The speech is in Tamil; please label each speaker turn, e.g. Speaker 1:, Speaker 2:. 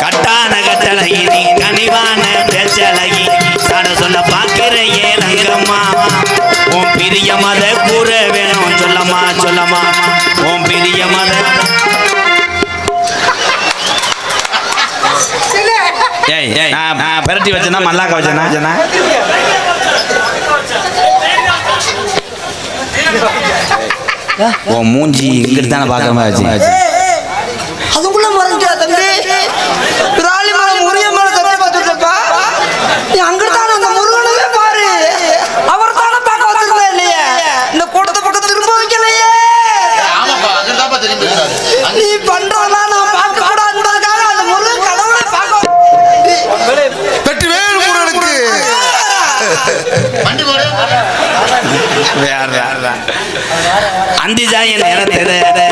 Speaker 1: கட்டான கட்டழகி நீ கனிவான பேச்சழகி தட சொல்ல பாக்கிற ஏலங்கம்மா உன் பிரிய மத கூற வேணும் சொல்லம்மா சொல்லம்மா உன் பிரிய மத நான் பெரட்டி வச்சேன்னா மல்லாக்க வச்சேன்னா உன் மூஞ்சி இங்கிட்டு தானே பார்க்குற மாதிரி வச்சு
Speaker 2: அதுக்குள்ள மறைஞ்சா தம்பி பிராலி மேல முருக மேல தம்பி பார்த்துட்டப்பா நீ அங்கிட்டான அந்த முருகனவே பாரு அவர் தானே பார்க்க வச்சிருந்தா இல்லையே இந்த கூட்டத்தை பக்கம் திரும்ப வைக்கலையே நீ பண்றதெல்லாம் நான் பார்க்க கூடாதுன்றதுக்காக அந்த முருகன் கடவுளை பார்க்க
Speaker 3: வெற்றிவேல் முருகனுக்கு
Speaker 1: அந்திஜாய நேரத்தில்